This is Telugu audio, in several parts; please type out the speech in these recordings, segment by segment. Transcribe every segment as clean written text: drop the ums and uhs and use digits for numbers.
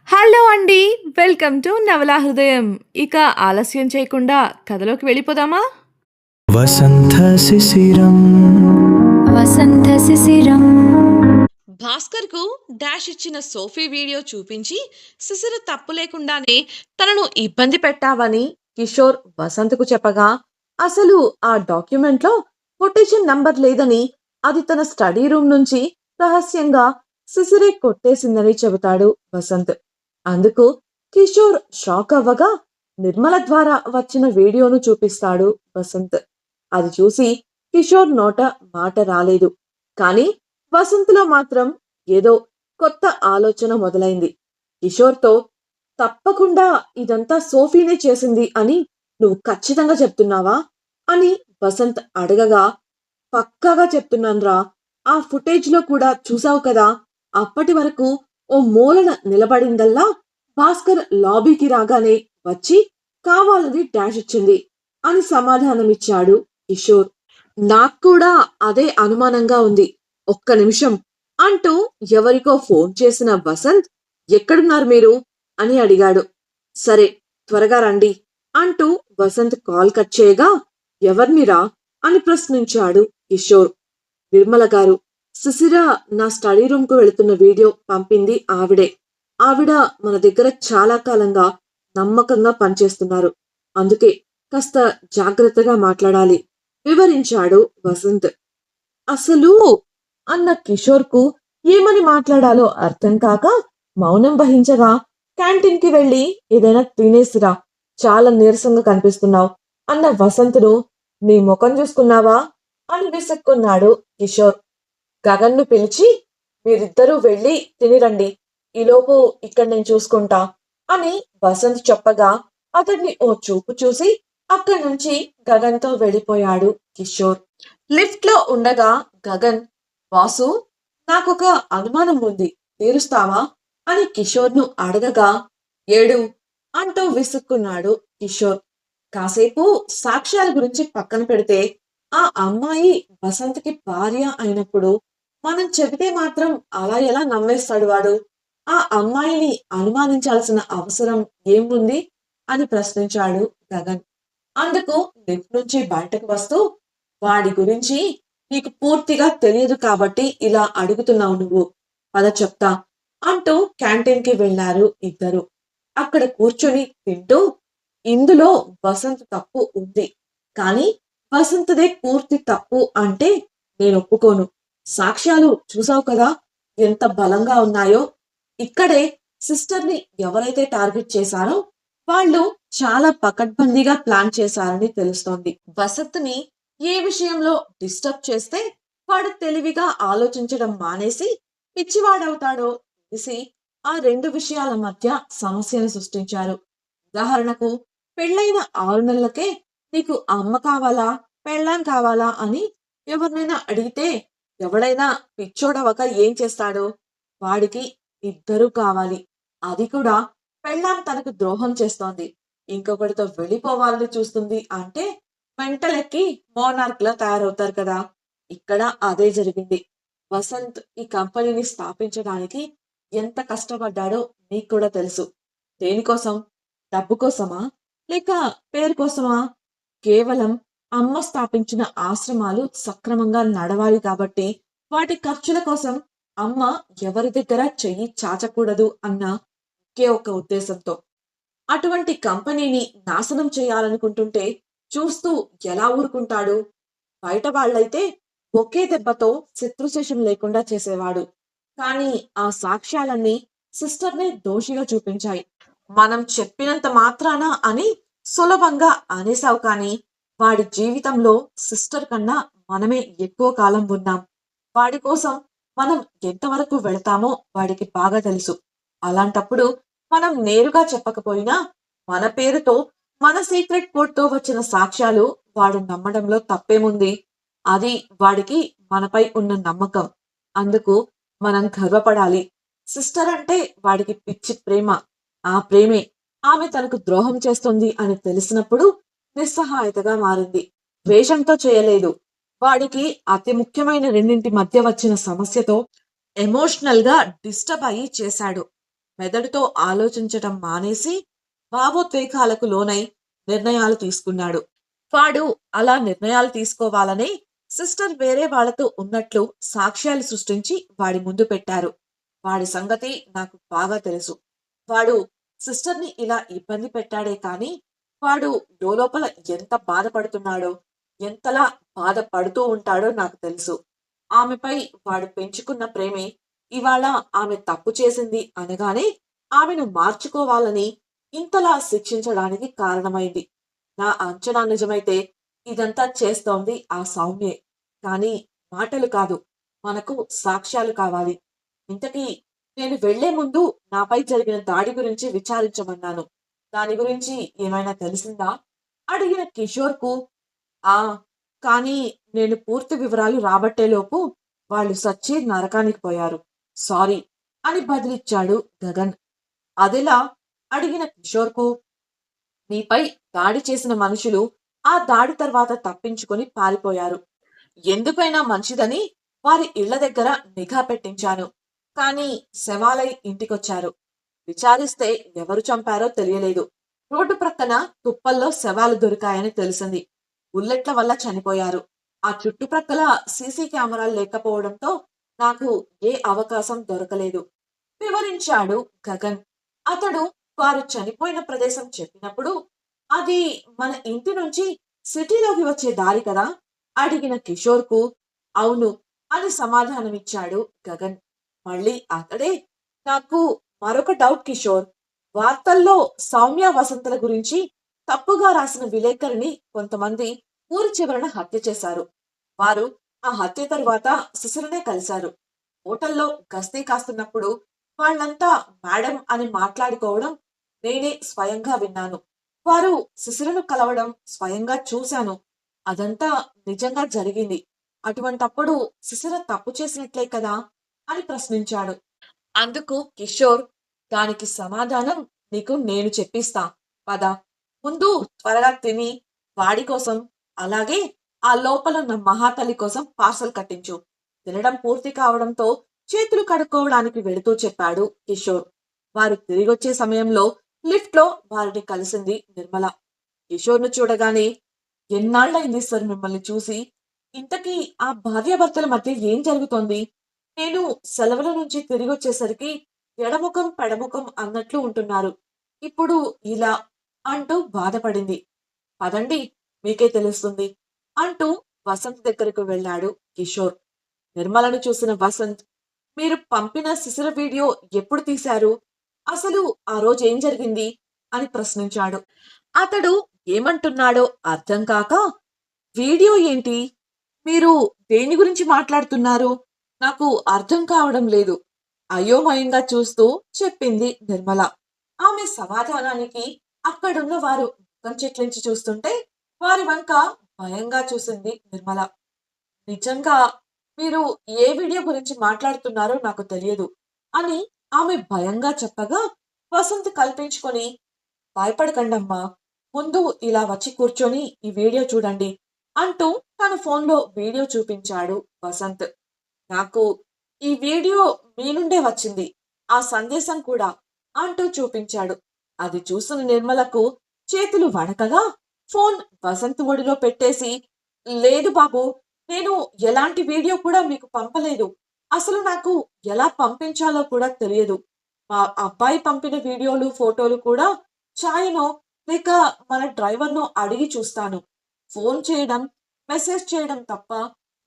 హలో అండి. వెల్కమ్ టు నవలా హృదయం. ఇక ఆలస్యం చేయకుండా కథలోకి వెళ్ళిపోదామా? వసంత శిశిరం వసంత శిశిరం భాస్కర్‌కు డాష్ ఇచ్చిన సోఫీ వీడియో చూపించి శిశిర తప్పు లేకుండానే తనను ఇబ్బంది పెట్టావని కిషోర్ వసంత్‌కు చెప్పగా, అసలు ఆ డాక్యుమెంట్‌లో కొటేషన్ నంబర్ లేదని, అది తన స్టడీ రూమ్ నుంచి రహస్యంగా శిశిరే కొట్టేసిందని చెబుతాడు వసంత్. అందుకు కిషోర్ షాక్ అవ్వగా నిర్మల ద్వారా వచ్చిన వీడియోను చూపిస్తాడు వసంత్. అది చూసి కిషోర్ నోట మాట రాలేదు. కానీ వసంత్‌లో మాత్రం ఏదో కొత్త ఆలోచన మొదలైంది. కిషోర్‌తో తప్పకుండా ఇదంతా సోఫీనే చేసింది అని నువ్వు ఖచ్చితంగా చెప్తున్నావా? అని వసంత్ అడగగా, పక్కాగా చెప్తున్నాన్రా. ఆ ఫుటేజ్‌లో కూడా చూసావు కదా! అప్పటి వరకు ఓ మూలన నిలబడిందల్లా భాస్కర్ లాబీకి రాగానే వచ్చి కావాలని డాష్ ఇచ్చింది అని సమాధానమిచ్చాడు కిషోర్. నాక్కూడా అదే అనుమానంగా ఉంది. ఒక్క నిమిషం అంటూ ఎవరికో ఫోన్ చేసిన వసంత్, ఎక్కడున్నారు మీరు అని అడిగాడు. సరే త్వరగా రండి అంటూ వసంత్ కాల్ కట్ చేయగా, ఎవర్నిరా అని ప్రశ్నించాడు కిషోర్. నిర్మల గారు, సుశిర నా స్టడీ రూమ్ కు వెళుతున్న వీడియో పంపింది ఆవిడే. ఆవిడ మన దగ్గర చాలా కాలంగా నమ్మకంగా పనిచేస్తున్నారు. అందుకే కాస్త జాగ్రత్తగా మాట్లాడాలి వివరించాడు వసంత్. అసలు అన్న కిషోర్‌కు ఏమని మాట్లాడాలో అర్థం కాక మౌనం వహించగా, క్యాంటీన్‌కి వెళ్లి ఏదైనా తినేసిరా, చాలా నీరసంగా కనిపిస్తున్నావు అన్న వసంత్‌ను నీ ముఖం చూసుకున్నావా అని విసుక్కున్నాడు కిషోర్. గగన్‌ను పిలిచి మీరిద్దరూ వెళ్లి తినిరండి. ఈలోపు ఇక్కడ నేను చూసుకుంటా అని వసంత్ చెప్పగా, అతన్ని ఓ చూపు చూసి అక్కడి నుంచి గగన్‌తో వెళ్ళిపోయాడు కిషోర్. లిఫ్ట్‌లో ఉండగా గగన్, బాసు నాకొక అనుమానం ఉంది. తీరుస్తావా? అని కిషోర్‌ను అడగగా, ఏడు అంటూ విసుక్కున్నాడు కిషోర్. కాసేపు సాక్ష్యాల గురించి పక్కన పెడితే, ఆ అమ్మాయి వసంత్‌కి భార్య అయినప్పుడు మనం చెబితే మాత్రం అలా ఎలా నమ్మేస్తాడు వాడు? ఆ అమ్మాయిని అనుమానించాల్సిన అవసరం ఏముంది? అని ప్రశ్నించాడు గగన్. అందుకు లిఫ్ట్ నుంచి బయటకు వస్తూ, వాడి గురించి నీకు పూర్తిగా తెలియదు కాబట్టి ఇలా అడుగుతున్నావు నువ్వు. పద చెప్తా అంటూ క్యాంటీన్‌కి వెళ్లారు ఇద్దరు. అక్కడ కూర్చొని తింటూ, ఇందులో వసంత్ తప్పు ఉంది. కానీ వసంత్‌దే పూర్తి తప్పు అంటే నేను ఒప్పుకోను. సాక్ష్యాలు చూసావు కదా! ఎంత బలంగా ఉన్నాయో. ఇక్కడే సిస్టర్‌ని ఎవరైతే టార్గెట్ చేశారో వాళ్ళు చాలా పకడ్బందీగా ప్లాన్ చేశారని తెలుస్తోంది. వసంత్‌ని ఏ విషయంలో డిస్టర్బ్ చేస్తే వాడు తెలివిగా ఆలోచించడం మానేసి పిచ్చివాడవుతాడో తెలిసి ఆ 2 విషయాల మధ్య సమస్యను సృష్టించారు. ఉదాహరణకు పెళ్ళైన 6 నెలలకే నీకు అమ్మ కావాలా? పెళ్ళాం కావాలా? అని ఎవరినైనా అడిగితే ఎవడైనా పిచ్చోడవక ఏం చేస్తాడు? వాడికి ఇద్దరూ కావాలి. అది కూడా పెళ్ళాం తనకు ద్రోహం చేస్తోంది. ఇంకొకడితో వెళ్ళిపోవాలని చూస్తుంది అంటే మెంటలెక్కి మోనార్క్‌లా తయారవుతారు కదా! ఇక్కడ అదే జరిగింది. వసంత్ ఈ కంపెనీని స్థాపించడానికి ఎంత కష్టపడ్డాడో నీకు కూడా తెలుసు. దేనికోసం? డబ్బు కోసమా? లేక పేరు కోసమా? కేవలం అమ్మ స్థాపించిన ఆశ్రమాలు సక్రమంగా నడవాలి కాబట్టి వాటి ఖర్చుల కోసం అమ్మ ఎవరి దగ్గర చెయ్యి చాచకూడదు అన్న ఒకే ఒక్క ఉద్దేశంతో. అటువంటి కంపెనీని నాశనం చేయాలనుకుంటుంటే చూస్తూ ఎలా ఊరుకుంటాడు? బయట వాళ్ళైతే ఒకే దెబ్బతో శత్రుశేషం లేకుండా చేసేవాడు. కానీ ఆ సాక్ష్యాలన్నీ సిస్టర్‌నే దోషిగా చూపించాయి. మనం చెప్పినంత మాత్రాన అని సులభంగా అనేసావు కానీ, వాడి జీవితంలో సిస్టర్ కన్నా మనమే ఎక్కువ కాలం ఉన్నాం. వాడి కోసం మనం ఎంతవరకు వెళతామో వాడికి బాగా తెలుసు. అలాంటప్పుడు మనం నేరుగా చెప్పకపోయినా, మన పేరుతో, మన సీక్రెట్ కోడ్‌తో వచ్చిన సాక్ష్యాలు వాడు నమ్మడంలో తప్పేముంది? అది వాడికి మనపై ఉన్న నమ్మకం. అందుకు మనం గర్వపడాలి. సిస్టర్ అంటే వాడికి పిచ్చి ప్రేమ. ఆ ప్రేమే ఆమె తనకు ద్రోహం చేస్తుంది అని తెలిసినప్పుడు నిస్సహాయతగా మారింది. ద్వేషంతో చేయలేదు. వాడికి అతి ముఖ్యమైన రెండింటి మధ్య వచ్చిన సమస్యతో ఎమోషనల్‌గా డిస్టర్బ్ అయ్యి చేశాడు. మెదడుతో ఆలోచించటం మానేసి భావోద్వేగాలకు లోనై నిర్ణయాలు తీసుకున్నాడు. వాడు అలా నిర్ణయాలు తీసుకోవాలని సిస్టర్ వేరే వాళ్ళతో ఉన్నట్లు సాక్ష్యాలు సృష్టించి వాడి ముందు పెట్టారు. వాడి సంగతి నాకు బాగా తెలుసు. వాడు సిస్టర్‌ని ఇలా ఇబ్బంది పెట్టాడే కానీ, వాడు లోలోపల ఎంత బాధపడుతున్నాడో, ఎంతలా బాధపడుతూ ఉంటాడో నాకు తెలుసు. ఆమెపై వాడు పెంచుకున్న ప్రేమే ఇవాళ ఆమె తప్పు చేసింది అనగానే ఆమెను మార్చుకోవాలని ఇంతలా శిక్షించడానికి కారణమైంది. నా అంచనా నిజమైతే ఇదంతా చేస్తోంది ఆ సౌమ్యే. కానీ మాటలు కాదు, మనకు సాక్ష్యాలు కావాలి. ఇంతకీ నేను వెళ్లే ముందు నాపై జరిగిన దాడి గురించి విచారించమన్నాను. దాని గురించి ఏమైనా తెలిసిందా? అడిగిన కిషోర్‌కు ఆ! కానీ నేను పూర్తి వివరాలు రాబట్టేలోపు వాళ్ళు సచ్చి నరకానికి పోయారు. సారీ అని బదులిచ్చాడు గగన్. అదెలా? అడిగిన కిషోర్‌కు నీపై దాడి చేసిన మనుషులు ఆ దాడి తర్వాత తప్పించుకొని పారిపోయారు. ఎందుకైనా మంచిదని వారి ఇళ్ల దగ్గర నిఘా పెట్టించాను. కానీ శవాలై ఇంటికొచ్చారు. విచారిస్తే ఎవరు చంపారో తెలియలేదు. రోడ్డు ప్రక్కన తుప్పల్లో శవాలు దొరికాయని తెలిసింది. బుల్లెట్ల వల్ల చనిపోయారు. ఆ చుట్టుప్రక్కల సీసీ కెమెరాలు లేకపోవడంతో నాకు ఏ అవకాశం దొరకలేదు వివరించాడు గగన్. అతడు వారు చనిపోయిన ప్రదేశం చెప్పినప్పుడు అది మన ఇంటి నుంచి సిటీలోకి వచ్చే దారి కదా? అడిగిన కిషోర్‌కు అవును అని సమాధానమిచ్చాడు గగన్. మళ్ళీ అతడే నాకు మరొక డౌట్ కిషోర్. వార్తల్లో సౌమ్య వసంతల గురించి తప్పుగా రాసిన విలేకరిని కొంతమంది ఊరి చివరన హత్య చేశారు. వారు ఆ హత్య తరువాత శిశిరనే కలిశారు. హోటల్లో గస్తీ కాస్తున్నప్పుడు వాళ్ళంతా మేడం అని మాట్లాడుకోవడం నేనే స్వయంగా విన్నాను. వారు శిశిరను కలవడం స్వయంగా చూశాను. అదంతా నిజంగా జరిగింది. అటువంటప్పుడు శిశిర తప్పు చేసినట్లే కదా? అని ప్రశ్నించాడు. అందుకు కిషోర్ దానికి సమాధానం నీకు నేను చెప్పిస్తా. పద. ముందు త్వరగా తిని వాడి కోసం అలాగే ఆ లోపలున్న మహాతల్లి కోసం పార్సల్ కట్టించు. తినడం పూర్తి కావడంతో చేతులు కడుక్కోవడానికి వెళుతూ చెప్పాడు కిషోర్. వారు తిరిగొచ్చే సమయంలో లిఫ్ట్‌లో వారిని కలిసింది నిర్మల. కిషోర్‌ను చూడగానే ఎన్నాళ్ళయింది సార్ మిమ్మల్ని చూసి? ఇంతకీ ఆ భార్యాభర్తల మధ్య ఏం జరుగుతోంది? నేను సెలవుల నుంచి తిరిగొచ్చేసరికి ఎడముఖం, పెడముఖం అన్నట్లు ఉంటున్నారు. ఇప్పుడు ఇలా అంటూ బాధపడింది. పదండి మీకే తెలుస్తుంది అంటూ వసంత్ దగ్గరకు వెళ్ళాడు కిషోర్. నిర్మలను చూసిన వసంత్ మీరు పంపిన శిశిర వీడియో ఎప్పుడు తీశారు? అసలు ఆ రోజు ఏం జరిగింది? అని ప్రశ్నించాడు. అతడు ఏమంటున్నాడో అర్థం కాక వీడియో ఏంటి? మీరు దేని గురించి మాట్లాడుతున్నారు? నాకు అర్థం కావడం లేదు. అయోమయంగా చూస్తూ చెప్పింది నిర్మల. ఆమె సమాధానానికి అక్కడున్న వారు ముఖం చిట్లించి చూస్తుంటే వారి వంక భయంగా చూసింది నిర్మల. నిజంగా మీరు ఏ వీడియో గురించి మాట్లాడుతున్నారో నాకు తెలియదు అని ఆమె భయంగా చెప్పగా వసంత్ కల్పించుకొని భయపడకండమ్మా. ముందు ఇలా వచ్చి కూర్చొని ఈ వీడియో చూడండి అంటూ తన ఫోన్‌లో వీడియో చూపించాడు వసంత్. నాకు ఈ వీడియో మీ నుండే వచ్చింది. ఆ సందేశం కూడా అంటూ చూపించాడు. అది చూసిన నిర్మలకు చేతులు వణకగా ఫోన్ వసంత్ ఒడిలో పెట్టేసి లేదు బాబు. నేను ఎలాంటి వీడియో కూడా మీకు పంపలేదు. అసలు నాకు ఎలా పంపించాలో కూడా తెలియదు. మా అబ్బాయి పంపిన వీడియోలు, ఫోటోలు కూడా ఛాయనో లేక మన డ్రైవర్‌నో అడిగి చూస్తాను. ఫోన్ చేయడం, మెసేజ్ చేయడం తప్ప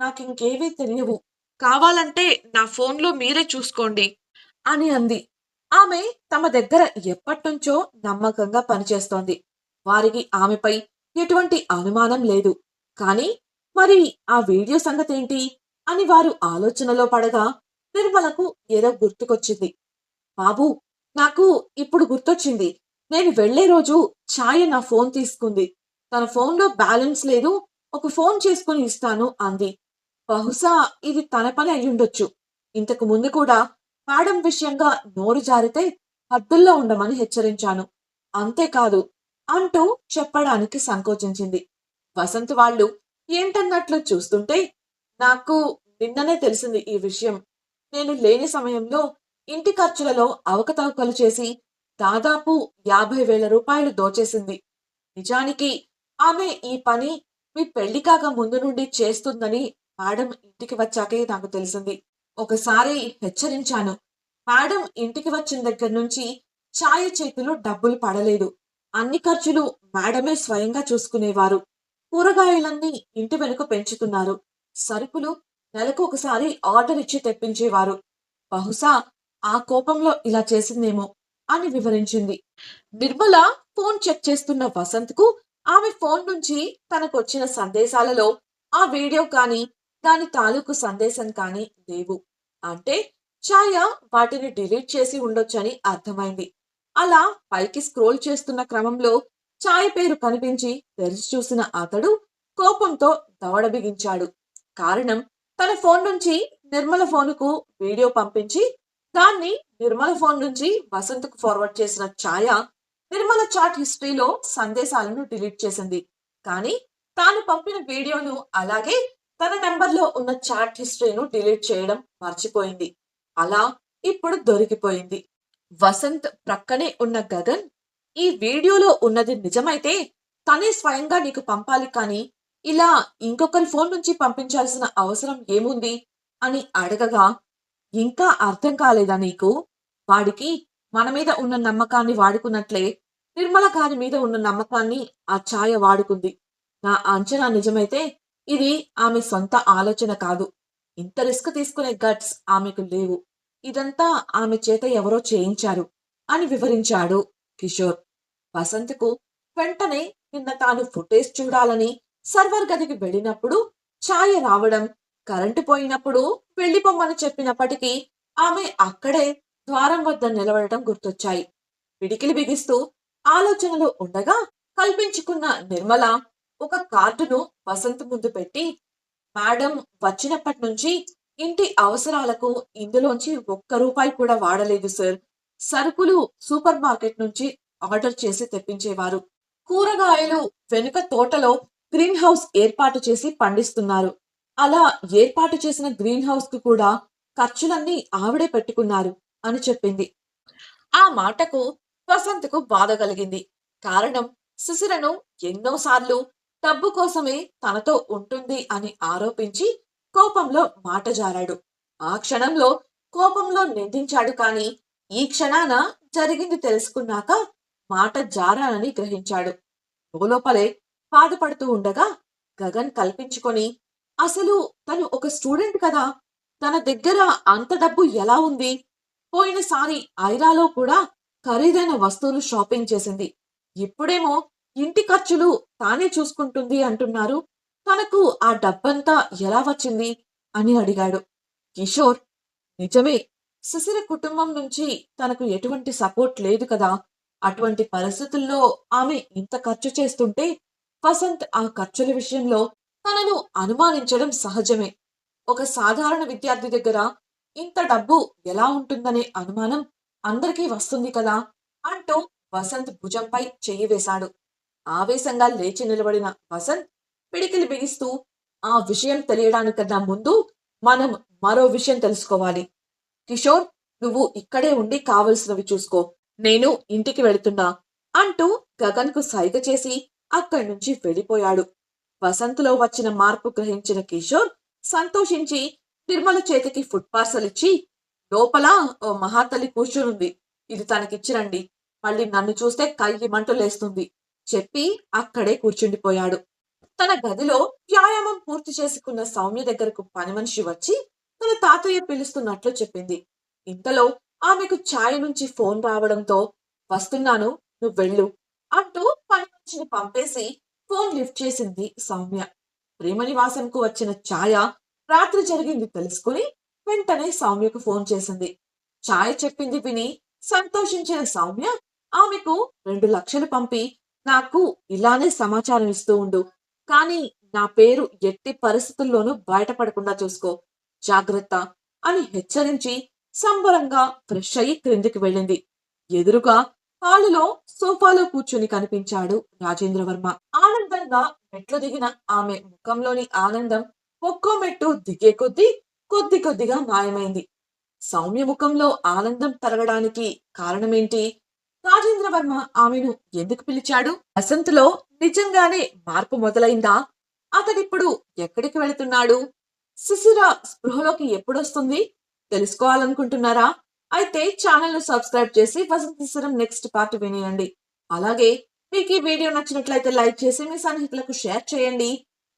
నాకింకేవీ తెలియవు. కావాలంటే నా ఫోన్‌లో మీరే చూసుకోండి అని అంది. ఆమె తమ దగ్గర ఎప్పట్నుంచో నమ్మకంగా పనిచేస్తోంది. వారికి ఆమెపై ఎటువంటి అనుమానం లేదు. కానీ మరి ఆ వీడియో సంగతేంటి? అని వారు ఆలోచనలో పడగా నిర్మలకు ఏదో గుర్తుకొచ్చింది. బాబూ! నాకు ఇప్పుడు గుర్తొచ్చింది. నేను వెళ్ళే రోజు ఛాయ నా ఫోన్ తీసుకుంది. తన ఫోన్‌లో బ్యాలెన్స్ లేదు. ఒక ఫోన్ చేసుకొని ఇస్తాను అంది. బహుశా ఇది తన పని అయ్యుండొచ్చు. ఇంతకు ముందు కూడా మేడం విషయంగా నోరు జారితే హద్దుల్లో ఉండమని హెచ్చరించాను. అంతేకాదు అంటూ చెప్పడానికి సంకోచించింది. వసంత్ వాళ్ళు ఏంటన్నట్లు చూస్తుంటే నాకు నిన్ననే తెలిసింది ఈ విషయం. నేను లేని సమయంలో ఇంటి ఖర్చులలో అవకతవకలు చేసి దాదాపు 50,000 రూపాయలు దోచేసింది. నిజానికి ఆమె ఈ పని మీ పెళ్లి కాక ముందు నుండి చేస్తుందని మేడం ఇంటికి వచ్చాకే నాకు తెలిసింది. ఒకసారి హెచ్చరించాను. మేడం ఇంటికి వచ్చిన దగ్గర నుంచి ఛాయ చేతిలో డబ్బులు పడలేదు. అన్ని ఖర్చులు మేడమే స్వయంగా చూసుకునేవారు. కూరగాయలన్నీ ఇంటి వెనుక పెంచుతున్నారు. సరుకులు నెలకు ఒకసారి ఆర్డర్ ఇచ్చి తెప్పించేవారు. బహుశా ఆ కోపంలో ఇలా చేసిందేమో అని వివరించింది. నిర్మల ఫోన్ చెక్ చేస్తున్న వసంత్కు ఆమె ఫోన్ నుంచి తనకొచ్చిన సందేశాలలో ఆ వీడియో కానీ దాని తాలూకు సందేశం కానీ లేవు. అంటే ఛాయ వాటిని డిలీట్ చేసి ఉండొచ్చని అర్థమైంది. అలా పైకి స్క్రోల్ చేస్తున్న క్రమంలో ఛాయ పేరు కనిపించి తెరిచి చూసిన అతడు కోపంతో దవడ బిగించాడు. కారణం, తన ఫోన్ నుంచి నిర్మల ఫోనుకు వీడియో పంపించి దాన్ని నిర్మల ఫోన్ నుంచి వసంత్కు ఫార్వర్డ్ చేసిన ఛాయ నిర్మల చాట్ హిస్టరీలో సందేశాలను డిలీట్ చేసింది. కానీ తాను పంపిన వీడియోను అలాగే తన నెంబర్లో ఉన్న చాట్ హిస్టరీను డిలీట్ చేయడం మర్చిపోయింది. అలా ఇప్పుడు దొరికిపోయింది. వసంత్ ప్రక్కనే ఉన్న గగన్, ఈ వీడియోలో ఉన్నది నిజమైతే తనే స్వయంగా నీకు పంపాలి కానీ ఇలా ఇంకొకరి ఫోన్ నుంచి పంపించాల్సిన అవసరం ఏముంది అని అడగగా, ఇంకా అర్థం కాలేదా నీకు? వాడికి మన మీద ఉన్న నమ్మకాన్ని వాడుకున్నట్లే నిర్మల గారి మీద ఉన్న నమ్మకాన్ని ఆ ఛాయ వాడుకుంది. నా అంచనా నిజమైతే ఇది ఆమె సొంత ఆలోచన కాదు. ఇంత రిస్క్ తీసుకునే గట్స్ ఆమెకు లేవు. ఇదంతా ఆమె చేత ఎవరో చేయించారు అని వివరించాడు కిషోర్. వసంత్కు వెంటనే నిన్న తాను ఫుటేజ్ చూడాలని సర్వర్ గదికి వెళ్ళినప్పుడు ఛాయ రావడం, కరెంటు పోయినప్పుడు వెళ్ళిపోమ్మని చెప్పినప్పటికీ ఆమె అక్కడే ద్వారం వద్ద నిలబడటం గుర్తొచ్చాయి. పిడికిలి బిగిస్తూ ఆలోచనలో ఉండగా కల్పించుకున్న నిర్మల ఒక కార్డును వసంత్ ముందు పెట్టి, మేడం వచ్చినప్పటి నుంచి ఇంటి అవసరాలకు ఇందులోంచి ఒక్క రూపాయి కూడా వాడలేదు సార్. సరుకులు సూపర్ మార్కెట్ నుంచి ఆర్డర్ చేసి తెప్పించేవారు. కూరగాయలు వెనుక తోటలో గ్రీన్ హౌస్ ఏర్పాటు చేసి పండిస్తున్నారు. అలా ఏర్పాటు చేసిన గ్రీన్ హౌస్ కు కూడా ఖర్చులన్నీ ఆవిడే పెట్టుకున్నారు అని చెప్పింది. ఆ మాటకు వసంత్కు బాధ కలిగింది. కారణం, శిశిరను ఎన్నోసార్లు డబ్బు కోసమే తనతో ఉంటుంది అని ఆరోపించి కోపంలో మాట జారాడు. ఆ క్షణంలో కోపంలో నిందించాడు కానీ ఈ క్షణాన జరిగింది తెలుసుకున్నాక మాట జారానని గ్రహించాడు. లోపలే బాధపడుతూ ఉండగా గగన్ కల్పించుకొని, అసలు తను ఒక స్టూడెంట్ కదా, తన దగ్గర అంత డబ్బు ఎలా ఉంది? పోయినసారి ఐరాలో కూడా ఖరీదైన వస్తువులు షాపింగ్ చేసింది. ఇప్పుడేమో ఇంటి ఖర్చులు తానే చూసుకుంటుంది అంటున్నారు. తనకు ఆ డబ్బంతా ఎలా వచ్చింది అని అడిగాడు. కిషోర్, నిజమే, శిశిర కుటుంబం నుంచి తనకు ఎటువంటి సపోర్ట్ లేదు కదా. అటువంటి పరిస్థితుల్లో ఆమె ఇంత ఖర్చు చేస్తుంటే వసంత్ ఆ ఖర్చుల విషయంలో తనను అనుమానించడం సహజమే. ఒక సాధారణ విద్యార్థి దగ్గర ఇంత డబ్బు ఎలా ఉంటుందనే అనుమానం అందరికీ వస్తుంది కదా అంటూ వసంత్ భుజంపై చెయ్యి వేశాడు. ఆవేశంగా లేచి నిలబడిన వసంత్ పిడికిలి బిగిస్తూ, ఆ విషయం తెలియడానికన్నా ముందు మనం మరో విషయం తెలుసుకోవాలి. కిషోర్, నువ్వు ఇక్కడే ఉండి కావలసినవి చూసుకో, నేను ఇంటికి వెళుతున్నా అంటూ గగన్కు సైగ చేసి అక్కడి నుంచి వెళ్ళిపోయాడు. వసంత్లో వచ్చిన మార్పు గ్రహించిన కిషోర్ సంతోషించి నిర్మల చేతికి ఫుడ్ పార్సల్ ఇచ్చి, లోపల ఓ మహాతల్లి కూర్చునుంది, ఇది తనకిచ్చిరండి, మళ్ళీ నన్ను చూస్తే కయ్యి మంటలేస్తుంది చెప్పి అక్కడే కూర్చుండిపోయాడు. తన గదిలో వ్యాయామం పూర్తి చేసుకున్న సౌమ్య దగ్గరకు పని మనిషి వచ్చి తన తాతయ్య పిలుస్తున్నట్లు చెప్పింది. ఇంతలో ఆమెకు ఛాయ్ నుంచి ఫోన్ రావడంతో, వస్తున్నాను, నువ్వెళ్ళు అంటూ పని మనిషిని పంపేసి ఫోన్ లిఫ్ట్ చేసింది సౌమ్య. ప్రేమ నివాసంకు వచ్చిన ఛాయ రాత్రి జరిగింది తెలుసుకుని వెంటనే సౌమ్యకు ఫోన్ చేసింది. ఛాయ చెప్పింది విని సంతోషించిన సౌమ్య ఆమెకు 2 లక్షలు పంపి, నాకు ఇలానే సమాచారం ఇస్తూ ఉండు, కానీ నా పేరు ఎట్టి పరిస్థితుల్లోనూ బయటపడకుండా చూసుకో, జాగ్రత్త అని హెచ్చరించి సంబరంగా ఫ్రెష్ అయ్యి క్రిందికి వెళ్ళింది. ఎదురుగా హాలులో సోఫాలో కూర్చుని కనిపించాడు రాజేంద్రవర్మ. ఆనందంగా మెట్లు దిగిన ఆమె ముఖంలోని ఆనందం ఒక్కో మెట్టు దిగే కొద్దీ కొద్దిగా మాయమైంది. సౌమ్య ముఖంలో ఆనందం తరగడానికి కారణమేంటి? రాజేంద్ర వర్మ ఆమెను ఎందుకు పిలిచాడు? వసంత్‌లో నిజంగానే మార్పు మొదలైందా? అతడిప్పుడు ఎక్కడికి వెళుతున్నాడు? శిశిర స్పృహలోకి ఎప్పుడొస్తుంది? తెలుసుకోవాలనుకుంటున్నారా? అయితే ఛానల్‌ను సబ్స్క్రైబ్ చేసి వసంత శిశిరం నెక్స్ట్ పార్ట్ వినేయండి. అలాగే మీకు ఈ వీడియో నచ్చినట్లయితే లైక్ చేసి మీ సన్నిహితులకు షేర్ చేయండి.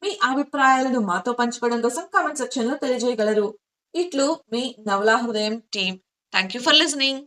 మీ అభిప్రాయాలను మాతో పంచుకోవడం కోసం కామెంట్ సెక్షన్‌లో తెలియజేయగలరు. ఇట్లు మీ నవలా హృదయం team. Thank you for listening.